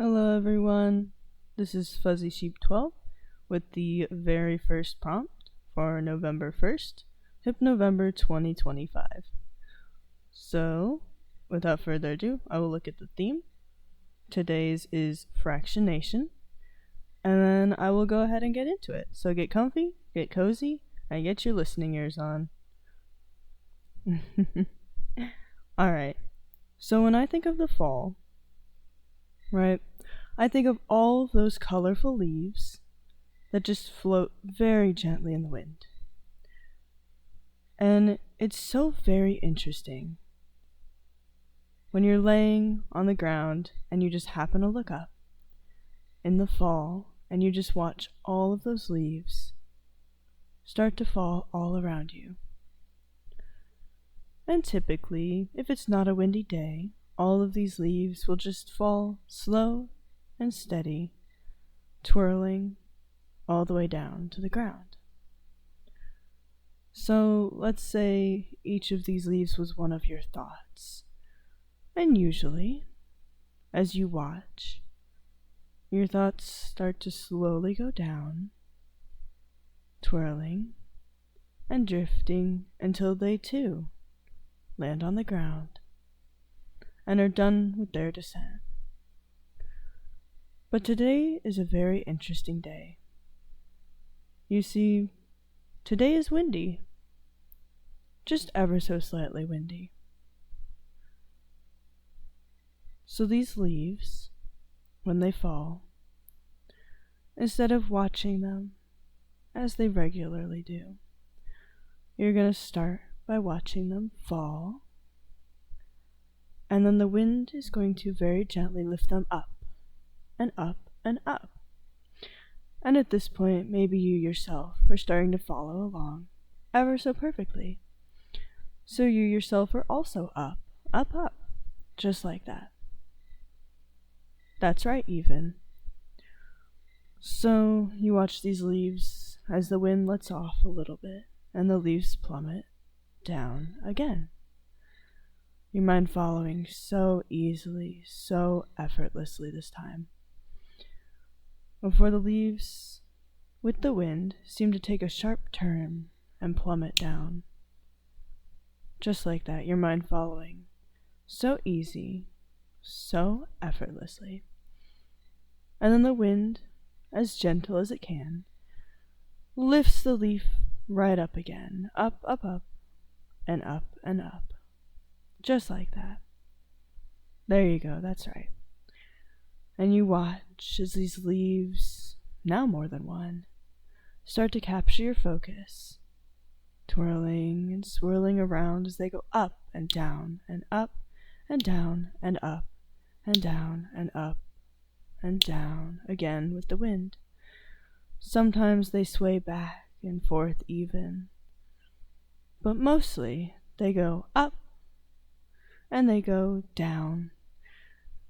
Hello everyone, this is Fuzzy Sheep 12 with the very first prompt for November 1st, Hypnovember 2025. So, without further ado, I will look at the theme. Today's is Fractionation, and then I will go ahead and get into it. So get comfy, get cozy, and get your listening ears on. Alright, so when I think of the fall, right, I think of all of those colorful leaves that just float very gently in the wind. And it's so very interesting when you're laying on the ground and you just happen to look up in the fall and you just watch all of those leaves start to fall all around you. And typically, if it's not a windy day, all of these leaves will just fall slow and steady, twirling all the way down to the ground. So let's say each of these leaves was one of your thoughts. And usually, as you watch, your thoughts start to slowly go down, twirling and drifting until they too land on the ground and are done with their descent. But today is a very interesting day. You see, today is windy. Just ever so slightly windy. So these leaves, when they fall, instead of watching them as they regularly do, you're going to start by watching them fall, and then the wind is going to very gently lift them up and up and up. And at this point, maybe you yourself are starting to follow along ever so perfectly. So you yourself are also up, up, up, just like that. That's right, even. So you watch these leaves as the wind lets off a little bit and the leaves plummet down again. Your mind following so easily, so effortlessly this time. Before the leaves, with the wind, seem to take a sharp turn and plummet down. Just like that, your mind following. So easy, so effortlessly. And then the wind, as gentle as it can, lifts the leaf right up again. Up, up, up, and up, and up. Just like that. There you go, that's right. And you watch as these leaves, now more than one, start to capture your focus, twirling and swirling around as they go up and down and up and down and up and down and up and down again with the wind. Sometimes they sway back and forth even, but mostly they go up and they go down.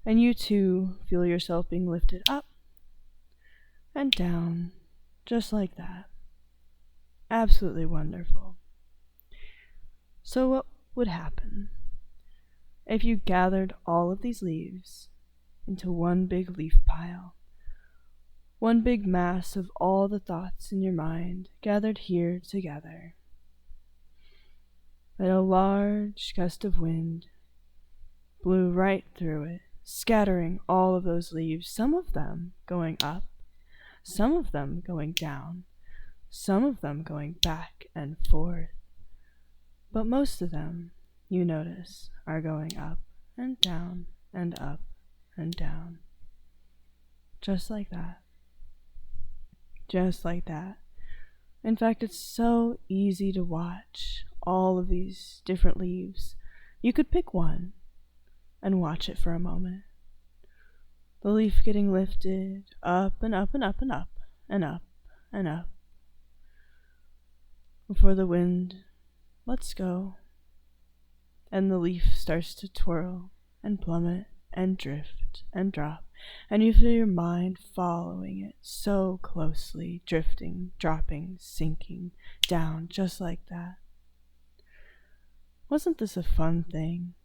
And you too feel yourself being lifted up and down, just like that. Absolutely wonderful. So what would happen if you gathered all of these leaves into one big leaf pile? One big mass of all the thoughts in your mind gathered here together. And a large gust of wind blew right through it, scattering all of those leaves, some of them going up, some of them going down, some of them going back and forth. But most of them, you notice, are going up and down and up and down. Just like that. Just like that. In fact, it's so easy to watch all of these different leaves. You could pick one and watch it for a moment. The leaf getting lifted up and up and up and up and up and up before the wind lets go and the leaf starts to twirl and plummet and drift and drop, and you feel your mind following it so closely, drifting, dropping, sinking down just like that. Wasn't this a fun thing?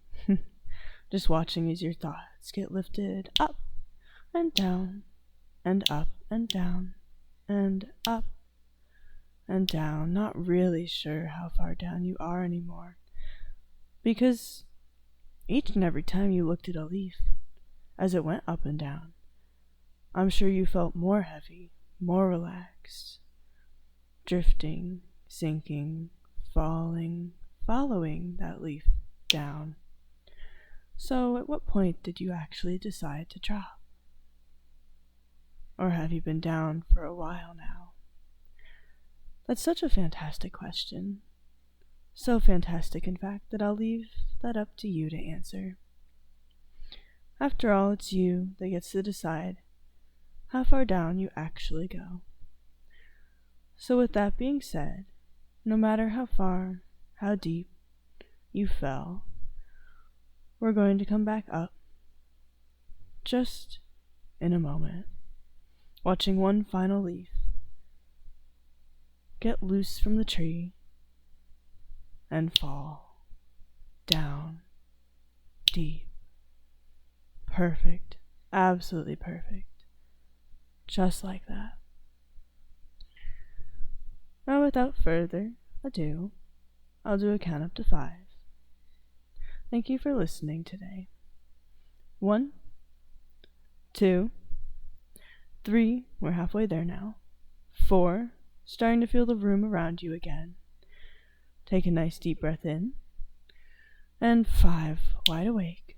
Just watching as your thoughts get lifted up and down, and up, and down, and up, and down, not really sure how far down you are anymore, because each and every time you looked at a leaf, as it went up and down, I'm sure you felt more heavy, more relaxed, drifting, sinking, falling, following that leaf down. So at what point did you actually decide to drop? Or have you been down for a while now? That's such a fantastic question. So fantastic, in fact, that I'll leave that up to you to answer. After all, it's you that gets to decide how far down you actually go. So with that being said, no matter how far, how deep you fell, we're going to come back up just in a moment, watching one final leaf get loose from the tree and fall down deep. Perfect. Absolutely perfect. Just like that. Now, without further ado, I'll do a count up to 5. Thank you for listening today. 1, 2, 3, we're halfway there now. 4, starting to feel the room around you again. Take a nice deep breath in. And 5, wide awake.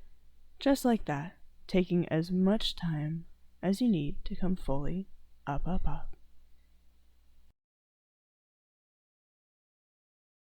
Just like that, taking as much time as you need to come fully up, up, up.